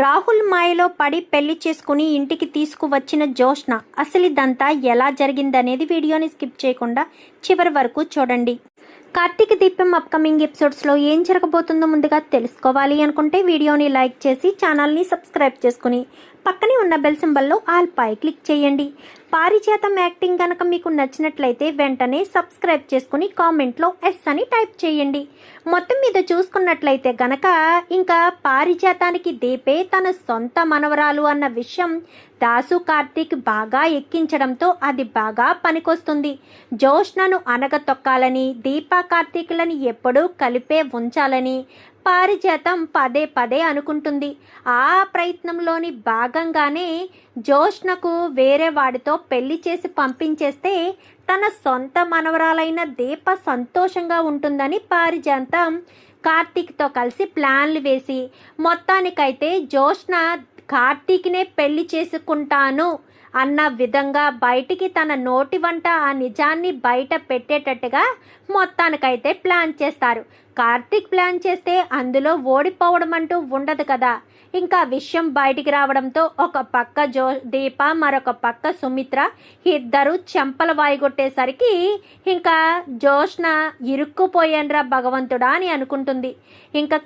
రాహుల్ మాయలో పడి పెళ్లి చేసుకుని ఇంటికి తీసుకువచ్చిన జోష్న అసలు ఇదంతా ఎలా జరిగిందనేది వీడియోని స్కిప్ చేయకుండా చివరి వరకు చూడండి. కార్తీక దీపం అప్కమింగ్ ఎపిసోడ్స్లో ఏం జరగబోతుందో ముందుగా తెలుసుకోవాలి అనుకుంటే వీడియోని లైక్ చేసి ఛానల్ని సబ్స్క్రైబ్ చేసుకుని పక్కనే ఉన్న బెల్ సింబల్లో ఆల్ పై క్లిక్ చేయండి. పారిజాతం యాక్టింగ్ కనుక మీకు నచ్చినట్లయితే వెంటనే సబ్స్క్రైబ్ చేసుకుని కామెంట్లో ఎస్ అని టైప్ చేయండి. మొత్తం మీద చూసుకున్నట్లయితే గనక ఇంకా పారిజాతానికి దీపే తన సొంత మనవరాలు అన్న విషయం దాసు కార్తీక్ బాగా ఎక్కించడంతో అది బాగా పనికొస్తుంది. జోష్నను అనగతొక్కాలని, దీపా కార్తీకులని ఎప్పుడూ కలిపే ఉంచాలని పారిజాతం పదే పదే అనుకుంటుంది. ఆ ప్రయత్నంలోని భాగంగానే జోష్నకు వేరే వాడితో పెళ్లి చేసి పంపించేస్తే తన సొంత మనవరాలైన దీప సంతోషంగా ఉంటుందని పారిజాతం కార్తీక్తో కలిసి ప్లాన్లు వేసి మొత్తానికైతే జోష్న కార్తీక్నే పెళ్లి చేసుకుంటాను అన్న విధంగా బయటికి తన నోటి వంట ఆ నిజాన్ని బయట పెట్టేటట్టుగా మొత్తానికైతే ప్లాన్ చేస్తారు. కార్తీక్ ప్లాన్ చేస్తే అందులో ఓడిపోవడం అంటూ ఉండదు కదా. ఇంకా విషయం బయటికి రావడంతో ఒక పక్క దీప మరొక పక్క సుమిత్ర ఇద్దరు చెంపల వాయిగొట్టేసరికి ఇంకా జోష్న ఇరుక్కుపోయాన్రా భగవంతుడా అని అనుకుంటుంది. ఇంకా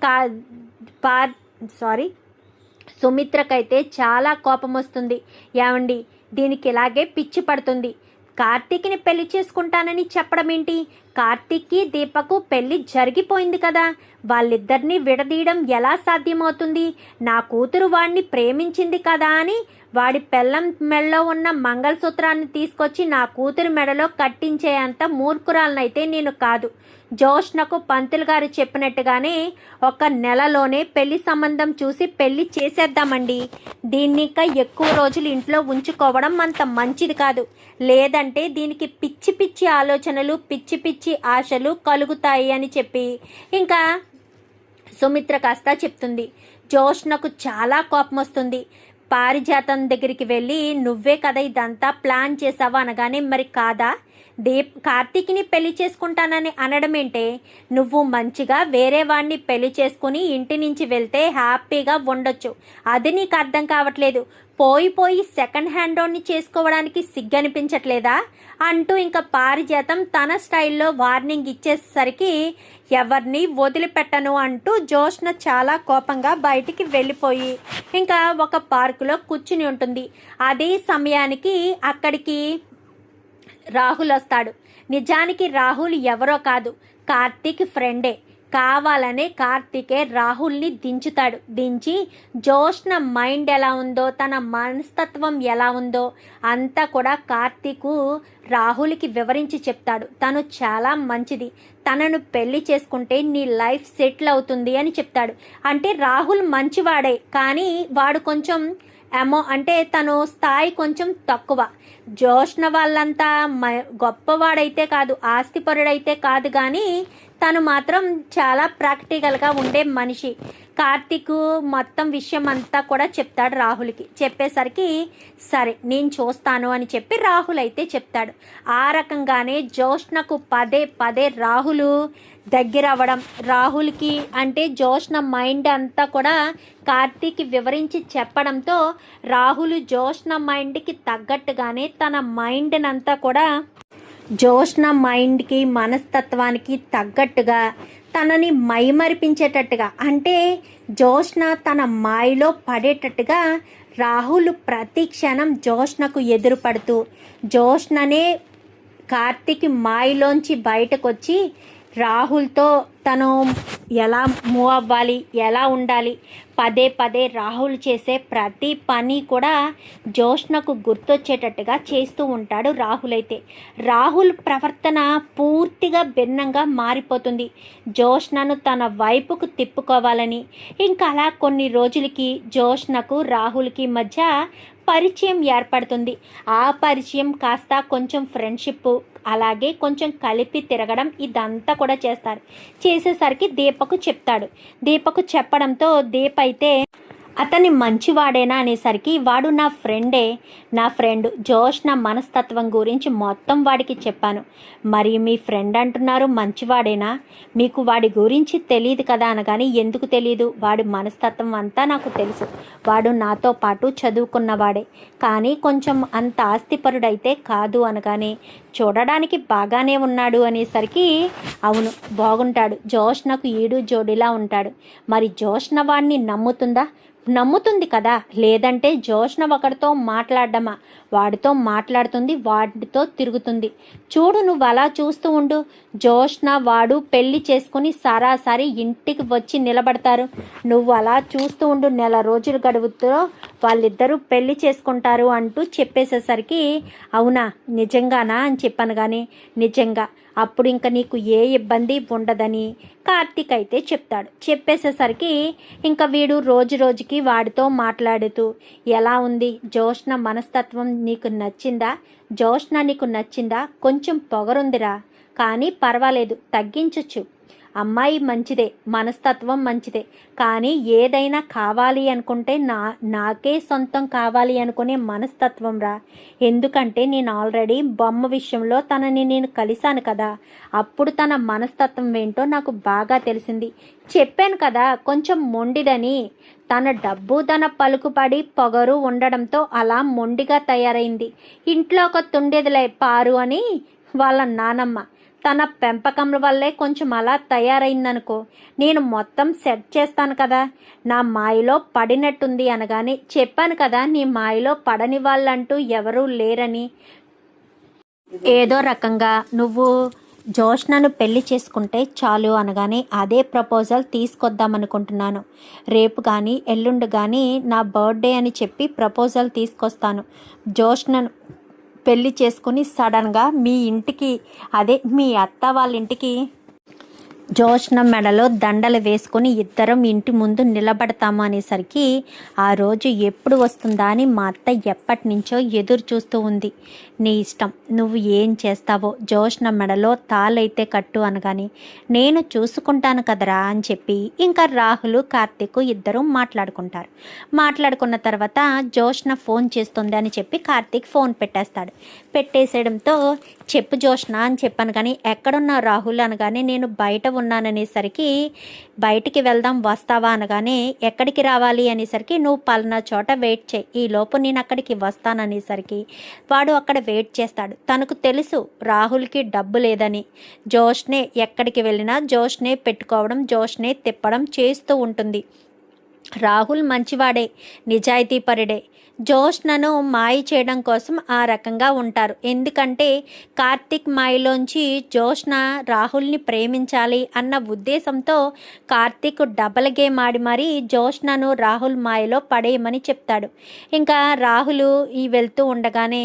సుమిత్రకైతే చాలా కోపం వస్తుంది. ఏమండి, దీనికి ఇలాగే పిచ్చి పడుతుంది. కార్తీక్ని పెళ్లి చేసుకుంటానని చెప్పడం ఏంటి? కార్తీక్కి దీపకు పెళ్లి జరిగిపోయింది కదా, వాళ్ళిద్దరినీ విడదీయడం ఎలా సాధ్యమవుతుంది? నా కూతురు వాడిని ప్రేమించింది కదా అని వాడి పెళ్ళం మెడలో ఉన్న మంగళసూత్రాన్ని తీసుకొచ్చి నా కూతురు మెడలో కట్టించేంత మూర్ఖురాలనైతే నేను కాదు. జోష్నకు పంతులు గారు చెప్పినట్టుగానే ఒక నెలలోనే పెళ్లి సంబంధం చూసి పెళ్లి చేసేద్దామండి. దీన్ని ఇంకా ఎక్కువ రోజులు ఇంట్లో ఉంచుకోవడం అంత మంచిది కాదు. లేదంటే దీనికి పిచ్చి పిచ్చి ఆలోచనలు, పిచ్చి పిచ్చి ఆశలు కలుగుతాయి అని చెప్పి ఇంకా సుమిత్ర కాస్త చెప్తుంది. జోష్నకు చాలా కోపం వస్తుంది. పారిజాతం దగ్గరికి వెళ్ళి నువ్వే కదా ఇదంతా ప్లాన్ చేసావా అనగానే మరి కాదా, కార్తీక్ని పెళ్లి చేసుకుంటానని అనడమేంటే? నువ్వు మంచిగా వేరే వాడిని పెళ్లి చేసుకుని ఇంటి నుంచి వెళ్తే హ్యాపీగా ఉండొచ్చు. అది నీకు అర్థం కావట్లేదు. పోయి సెకండ్ హ్యాండ్ని చేసుకోవడానికి సిగ్గనిపించట్లేదా అంటూ ఇంకా పారిజాతం తన స్టైల్లో వార్నింగ్ ఇచ్చేసరికి ఎవరిని వదిలిపెట్టను అంటూ జోష్న చాలా కోపంగా బయటికి వెళ్ళిపోయి ఇంకా ఒక పార్కులో కూర్చుని ఉంటుంది. అదే సమయానికి అక్కడికి రాహుల్ వస్తాడు. నిజానికి రాహుల్ ఎవరో కాదు, కార్తీక్ ఫ్రెండే. కావాలనే కార్తీకే రాహుల్ని దించుతాడు. దించి జోష్న మైండ్ ఎలా ఉందో, తన మనస్తత్వం ఎలా ఉందో అంతా కూడా కార్తీకు రాహుల్కి వివరించి చెప్తాడు. తను చాలా మంచిది, తనను పెళ్లి చేసుకుంటే నీ లైఫ్ సెటిల్ అవుతుంది అని చెప్తాడు. అంటే రాహుల్ మంచివాడే, కానీ వాడు కొంచెం అంటే తను స్థాయి కొంచెం తక్కువ. జోష్న వాళ్ళంతా గొప్పవాడైతే కాదు, ఆస్తిపరుడైతే కాదు, కానీ తను మాత్రం చాలా ప్రాక్టికల్గా ఉండే మనిషి. కార్తీక్ మొత్తం విషయం అంతా కూడా చెప్తాడు రాహుల్కి. చెప్పేసరికి సరే నేను చూస్తాను అని చెప్పి రాహుల్ అయితే చెప్తాడు. ఆ రకంగానే జోష్నకు పదే పదే రాహుల్ దగ్గర అవ్వడం, రాహుల్కి అంటే జోష్న మైండ్ అంతా కూడా కార్తీక్ వివరించి చెప్పడంతో రాహుల్ జోష్న మైండ్కి తగ్గట్టుగానే తన మైండ్నంతా కూడా జోష్న మైండ్కి మనస్తత్వానికి తగ్గట్టుగా తనని మైమరిపించేటట్టుగా, అంటే జోష్న తన మాయలో పడేటట్టుగా రాహుల్ ప్రతి క్షణం జోష్నకు ఎదురుపడుతూ జోష్ననే కార్తీక్ మాయలోంచి బయటకు వచ్చి రాహుల్తో తను ఎలా మూవ్ అవ్వాలి, ఎలా ఉండాలి, పదే పదే రాహుల్ చేసే ప్రతి పని కూడా జోష్నకు గుర్తొచ్చేటట్టుగా చేస్తూ ఉంటాడు రాహుల్. అయితే రాహుల్ ప్రవర్తన పూర్తిగా భిన్నంగా మారిపోతుంది. జోష్నను తన వైపుకు తిప్పుకోవాలని ఇంకా అలా కొన్ని రోజులకి జోష్నకు రాహుల్కి మధ్య పరిచయం ఏర్పడుతుంది. ఆ పరిచయం కాస్త కొంచెం ఫ్రెండ్షిప్, అలాగే కొంచెం కలిపి తిరగడం ఇదంతా కూడా చేస్తారు. చేసేసరికి దీపకు చెప్తాడు. దీపకు చెప్పడంతో దీప అయితే అతని మంచివాడేనా అనేసరికి వాడు నా ఫ్రెండే, నా ఫ్రెండ్ జోష్న మనస్తత్వం గురించి మొత్తం వాడికి చెప్పాను. మరి మీ ఫ్రెండ్ అంటున్నారు మంచివాడేనా, మీకు వాడి గురించి తెలియదు కదా అనగాని, ఎందుకు తెలియదు, వాడి మనస్తత్వం అంతా నాకు తెలుసు. వాడు నాతో పాటు చదువుకున్నవాడే, కానీ కొంచెం అంత ఆస్తిపరుడైతే కాదు అనగానే, చూడడానికి బాగానే ఉన్నాడు అనేసరికి, అవును బాగుంటాడు, జోష్నకు ఈడు జోడిలా ఉంటాడు. మరి జోష్న వాడిని నమ్ముతుందా? నమ్ముతుంది కదా, లేదంటే జోష్న ఒకడితో మాట్లాడడమా, వాడితో మాట్లాడుతుంది, వాడితో తిరుగుతుంది. చూడు, నువ్వు అలా చూస్తూ ఉండు, జోష్న వాడు పెళ్లి చేసుకుని సరాసరి ఇంటికి వచ్చి నిలబడతారు. నువ్వు అలా చూస్తూ ఉండు, నెల రోజులు గడువుతో వాళ్ళిద్దరూ పెళ్లి చేసుకుంటారు అంటూ చెప్పేసేసరికి, అవునా నిజంగానా అని చెప్పాను. కానీ నిజంగా, అప్పుడు ఇంకా నీకు ఏ ఇబ్బంది ఉండదని కార్తీక్ అయితే చెప్తాడు. చెప్పేసేసరికి ఇంకా వీడు రోజు రోజుకి వాడితో మాట్లాడుతూ, ఎలా ఉంది జోష్న మనస్తత్వం, నీకు నచ్చిందా, జోష్న నీకు నచ్చిందా, కొంచెం పొగరుందిరా కానీ పర్వాలేదు తగ్గించచ్చు, అమ్మాయి మంచిదే, మనస్తత్వం మంచిదే, కానీ ఏదైనా కావాలి అనుకుంటే నాకే సొంతం కావాలి అనుకునే మనస్తత్వం రా. ఎందుకంటే నేను ఆల్రెడీ బొమ్మ విషయంలో తనని నేను కలిశాను కదా, అప్పుడు తన మనస్తత్వం ఏంటో నాకు బాగా తెలిసింది. చెప్పాను కదా కొంచెం మొండిదని, తన డబ్బు తన పలుకుబడి పొగరు ఉండడంతో అలా మొండిగా తయారైంది. ఇంట్లో ఒక తుండేదిలే పారు అని వాళ్ళ నానమ్మ, తన పెంపకం వల్లే కొంచెం అలా తయారైందనుకో, నేను మొత్తం సెట్ చేస్తాను కదా, నా మాయలో పడినట్టుంది అనగానే, చెప్పాను కదా నీ మాయలో పడని వాళ్ళంటూ ఎవరూ లేరని. ఏదో రకంగా నువ్వు జోష్నను పెళ్లి చేసుకుంటే చాలు అనగానే, అదే ప్రపోజల్ తీసుకొద్దామనుకుంటున్నాను. రేపు కానీ ఎల్లుండి కానీ నా బర్త్డే అని చెప్పి ప్రపోజల్ తీసుకొస్తాను. జోష్నను పెళ్లి చేసుకుని సడన్గా మీ ఇంటికి, అదే మీ అత్త వాళ్ళ ఇంటికి జోష్న మెడలో దండలు వేసుకొని ఇద్దరం ఇంటి ముందు నిలబడతాము అనేసరికి, ఆ రోజు ఎప్పుడు వస్తుందా అని మా అత్త ఎప్పటి నుంచో ఎదురు చూస్తూ ఉంది. నీ ఇష్టం, నువ్వు ఏం చేస్తావో, జోష్న మెడలో తాళైతే కట్టు అనగాని, నేను చూసుకుంటాను కదరా అని చెప్పి ఇంకా రాహుల్ కార్తీక్ ఇద్దరు మాట్లాడుకుంటారు. మాట్లాడుకున్న తర్వాత జోష్న ఫోన్ చేస్తుంది అని చెప్పి కార్తీక్ ఫోన్ పెట్టేస్తాడు. పెట్టేసేయడంతో, చెప్పు జోష్న అని చెప్పాను కానీ, ఎక్కడున్నావు రాహుల్ అనగానే, నేను బయట ఉన్నాననేసరికి, బయటికి వెళ్దాం వస్తావా అనగానే, ఎక్కడికి రావాలి అనేసరికి, నువ్వు పలానా చోట వెయిట్ చేయి, ఈ లోపు నేను అక్కడికి వస్తాననేసరికి వాడు అక్కడ వెయిట్ చేస్తాడు. తనకు తెలుసు రాహుల్కి డబ్బు లేదని, జోష్నే ఎక్కడికి వెళ్ళినా జోష్నే పెట్టుకోవడం, జోష్నే తిప్పడం చేస్తూ ఉంటుంది. రాహుల్ మంచివాడే, నిజాయితీపరుడే, జోష్నను మాయ చేయడం కోసం ఆ రకంగా ఉంటారు. ఎందుకంటే కార్తీక్ మాయలోంచి జోష్న రాహుల్ని ప్రేమించాలి అన్న ఉద్దేశంతో కార్తీక్ డబల్ గేమ్ ఆడి మరీ జోష్నను రాహుల్ మాయలో పడేయమని చెప్తాడు. ఇంకా రాహుల్ వెళ్తూ ఉండగానే,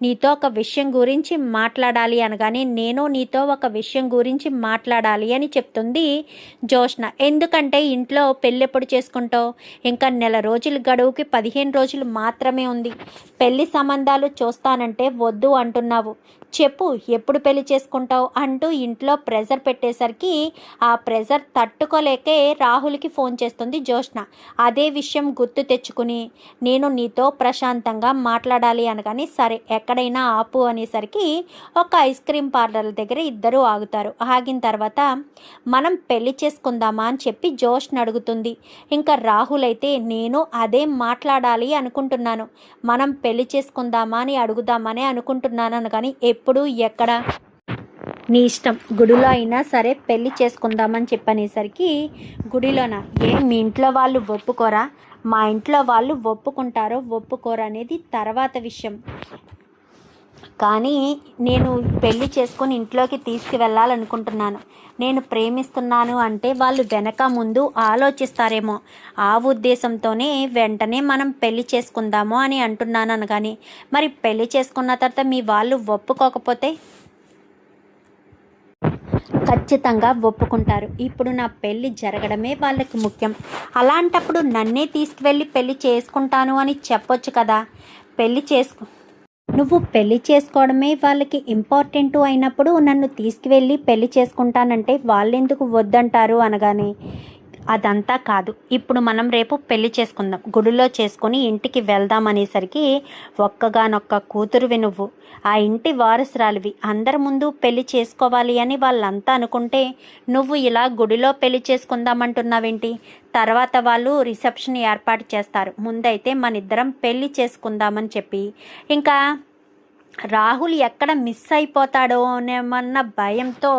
నీతో ఒక విషయం గురించి మాట్లాడాలి అనగానే, నేను నీతో ఒక విషయం గురించి మాట్లాడాలి అని చెప్తుంది జోష్న. ఎందుకంటే ఇంట్లో పెళ్ళెప్పుడు చేసుకుంటావు, ఇంకా నెల రోజుల గడువుకి 15 రోజులు మాత్రమే ఉంది, పెళ్లి సంబంధాలు చూస్తానంటే వద్దు అంటున్నావు, చెప్పు ఎప్పుడు పెళ్లి చేసుకుంటావు అంటూ ఇంట్లో ప్రెజర్ పెట్టేసరికి, ఆ ప్రెజర్ తట్టుకోలేకే రాహుల్కి ఫోన్ చేస్తుంది జోష్న. అదే విషయం గుర్తు తెచ్చుకుని, నేను నీతో ప్రశాంతంగా మాట్లాడాలి అనగానే, సరే ఎక్కడైనా ఆపు అనేసరికి ఒక ఐస్ క్రీమ్ పార్లర్ దగ్గర ఇద్దరు ఆగుతారు. ఆగిన తర్వాత, మనం పెళ్లి చేసుకుందామా అని చెప్పి జోష్న అడుగుతుంది. ఇంకా రాహుల్ అయితే, నేను అదే మాట్లాడాలి అనుకుంటున్నాను, మనం పెళ్లి చేసుకుందామా అని అడుగుదామని అనుకుంటున్నాను అనగాని, ఎప్పుడు ఎక్కడ నీ ఇష్టం, గుడిలో అయినా సరే పెళ్లి చేసుకుందామని చెప్పనేసరికి, గుడిలోనా, మీ ఇంట్లో వాళ్ళు ఒప్పుకోరా, మా ఇంట్లో వాళ్ళు ఒప్పుకుంటారో ఒప్పుకోరా అనేది తర్వాత విషయం, కానీ నేను పెళ్లి చేసుకొని ఇంట్లోకి తీసుకువెళ్ళాలనుకుంటున్నాను, నేను ప్రేమిస్తున్నాను అంటే వాళ్ళు వెనక ముందు ఆలోచిస్తారేమో, ఆ ఉద్దేశంతోనే వెంటనే మనం పెళ్లి చేసుకుందాము అని అంటున్నాను అనగాని, మరి పెళ్లి చేసుకున్న తర్వాత మీ వాళ్ళు ఒప్పుకోకపోతే? ఖచ్చితంగా ఒప్పుకుంటారు, ఇప్పుడు నా పెళ్ళి జరగడమే వాళ్ళకి ముఖ్యం, అలాంటప్పుడు నన్నే తీసుకువెళ్ళి పెళ్లి చేసుకుంటాను అని చెప్పొచ్చు కదా, నువ్వు పెళ్లి చేసుకోవడమే వాళ్ళకి ఇంపార్టెంట్ అయినప్పుడు నన్ను తీసుకువెళ్ళి పెళ్లి చేసుకుంటానంటే వాళ్ళెందుకు వద్దంటారు అనగానే, అదంతా కాదు, ఇప్పుడు మనం రేపు పెళ్లి చేసుకుందాం, గుడిలో చేసుకుని ఇంటికి వెళ్దాం అనేసరికి ఒక్కగానొక్క కూతురువి నువ్వు, ఆ ఇంటి వారసురాలివి, అందరి ముందు పెళ్లి చేసుకోవాలి అని వాళ్ళంతా అనుకుంటే నువ్వు ఇలా గుడిలో పెళ్లి చేసుకుందామంటున్నావేంటి? తర్వాత వాళ్ళు రిసెప్షన్ ఏర్పాటు చేస్తారు, ముందైతే మనిద్దరం పెళ్లి చేసుకుందామని చెప్పి ఇంకా రాహుల్ ఎక్కడ మిస్ అయిపోతాడో అనేమన్న భయంతో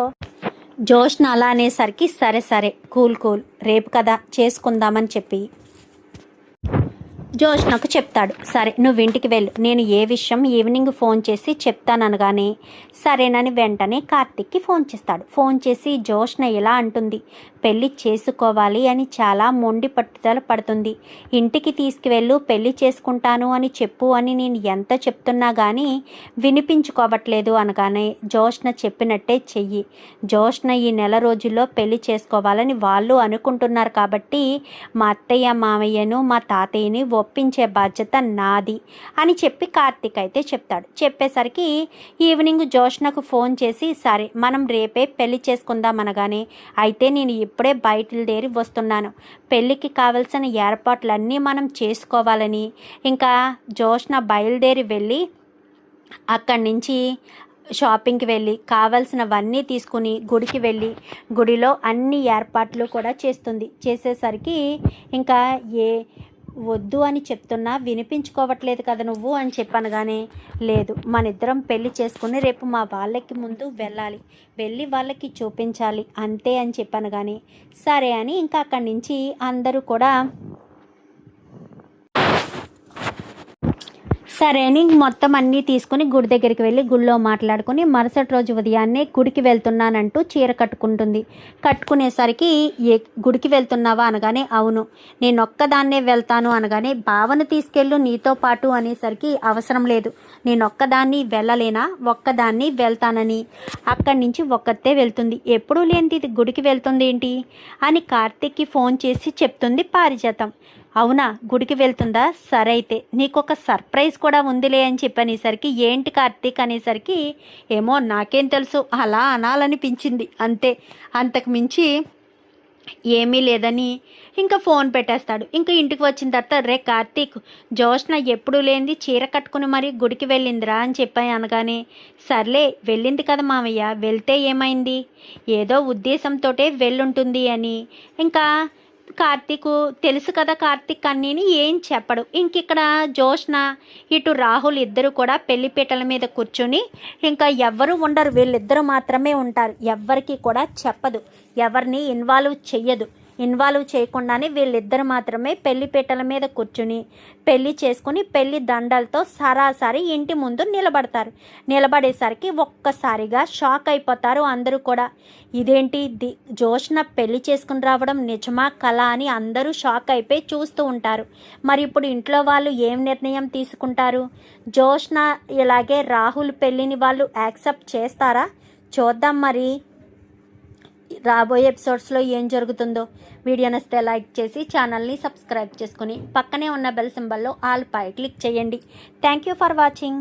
జోష్న అలా అనేసరికి సరే సరే కూల్ రేపు కదా చేసుకుందామని చెప్పి జోష్నకు చెప్తాడు. సరే నువ్వు ఇంటికి వెళ్ళు, నేను ఏ విషయం ఈవినింగ్ ఫోన్ చేసి చెప్తాననగానే సరేనని వెంటనే కార్తిక్కి ఫోన్ చేస్తాడు. ఫోన్ చేసి జోష్న ఇలా అంటుంది, పెళ్ళి చేసుకోవాలి అని చాలా మొండి పట్టుదల పడుతుంది, ఇంటికి తీసుకువెళ్ళు పెళ్ళి చేసుకుంటాను అని చెప్పు అని నేను ఎంత చెప్తున్నా కానీ వినిపించుకోవట్లేదు అనగానే జోష్న చెప్పినట్టే చెయ్యి, జోష్న ఈ నెల రోజుల్లో పెళ్ళి చేసుకోవాలని వాళ్ళు అనుకుంటున్నారు కాబట్టి మా అత్తయ్య మామయ్యను మా తాతయ్యని ఒప్పించే బాధ్యత నాది అని చెప్పి కార్తిక్ అయితే చెప్తాడు. చెప్పేసరికి ఈవినింగ్ జోష్నకు ఫోన్ చేసి సరే మనం రేపే పెళ్లి చేసుకుందాం అనగానే అయితే నేను ఇప్పుడే బయలుదేరి వస్తున్నాను, పెళ్ళికి కావలసిన ఏర్పాట్లన్నీ మనం చేసుకోవాలని ఇంకా జోష్న బయలుదేరి వెళ్ళి అక్కడి నుంచి షాపింగ్కి వెళ్ళి కావాల్సినవన్నీ తీసుకుని గుడికి వెళ్ళి గుడిలో అన్ని ఏర్పాట్లు కూడా చేసేసరికి ఇంకా వద్దు అని చెప్తున్నా వినిపించుకోవట్లేదు కదా నువ్వు అని చెప్పనగానే లేదు మనిద్దరం పెళ్లి చేసుకుని రేపు మా వాళ్ళకి ముందు వెళ్ళి వాళ్ళకి చూపించాలి అంతే అని చెప్పనగానే సరే అని ఇంకా అక్కడి నుంచి అందరూ కూడా సరే అని మొత్తం అన్నీ తీసుకుని గుడి దగ్గరికి వెళ్ళి గుడిలో మాట్లాడుకుని మరుసటి రోజు ఉదయాన్నే గుడికి వెళ్తున్నానంటూ చీర కట్టుకునేసరికి గుడికి వెళ్తున్నావా అనగానే అవును నేను ఒక్కదాన్నే వెళ్తాను అనగానే బావను తీసుకెళ్ళు నీతో పాటు అనేసరికి అవసరం లేదు, నేను ఒక్కదాన్ని వెళ్ళలేనా, ఒక్కదాన్ని వెళ్తానని అక్కడి నుంచి ఒక్కతే వెళ్తుంది, ఎప్పుడూ లేనిది ఇది గుడికి వెళ్తుంది ఏంటి అని కార్తిక్కి ఫోన్ చేసి చెప్తుంది పారిజాతం. అవునా గుడికి వెళ్తుందా, సరే అయితే నీకొక సర్ప్రైజ్ కూడా ఉందిలే అని చెప్పనేసరికి ఏంటి కార్తీక్ అనేసరికి ఏమో నాకేం తెలుసు అలా అనాలనిపించింది అంతే, అంతకు మించి ఏమీ లేదని ఇంకా ఫోన్ పెట్టేస్తాడు. ఇంకా ఇంటికి వచ్చిన తర్వాత రే కార్తీక్ జోష్న ఎప్పుడూ లేనిది చీర కట్టుకుని మరి గుడికి వెళ్ళిందిరా అని చెప్పాయి అనగానే సర్లే వెళ్ళింది కదా మామయ్య, వెళ్తే ఏమైంది, ఏదో ఉద్దేశంతో వెళ్ళుంటుంది అని ఇంకా కార్తీక్ తెలుసు కదా, కార్తీక్ అన్నీని ఏం చెప్పడు. ఇంకిక్కడ జోష్న ఇటు రాహుల్ ఇద్దరు కూడా పెళ్లిపీటల మీద కూర్చుని ఇంకా ఎవ్వరు ఉండరు, వీళ్ళిద్దరూ మాత్రమే ఉంటారు, ఎవ్వరికి కూడా చెప్పదు, ఎవరిని ఇన్వాల్వ్ చేయకుండానే వీళ్ళిద్దరు మాత్రమే పెళ్లిపీటల మీద కూర్చుని పెళ్లి చేసుకుని పెళ్లి దండలతో సరాసరి ఇంటి ముందు నిలబడేసరికి ఒక్కసారిగా షాక్ అయిపోతారు అందరూ కూడా. ఇదేంటి జోష్న పెళ్లి చేసుకుని రావడం నిజమా కళ అని అందరూ షాక్ అయిపోయి చూస్తూ ఉంటారు. మరి ఇప్పుడు ఇంట్లో వాళ్ళు ఏం నిర్ణయం తీసుకుంటారు, జోష్న ఇలాగే రాహుల్ పెళ్లిని వాళ్ళు యాక్సెప్ట్ చేస్తారా, చూద్దాం మరి రాబోయే ఎపిసోడ్స్లో ఏం జరుగుతుందో. వీడియో నచ్చితే లైక్ చేసి ఛానల్ని సబ్స్క్రైబ్ చేసుకుని పక్కనే ఉన్న బెల్ సింబల్లో ఆల్ పై క్లిక్ చేయండి. Thank you for watching.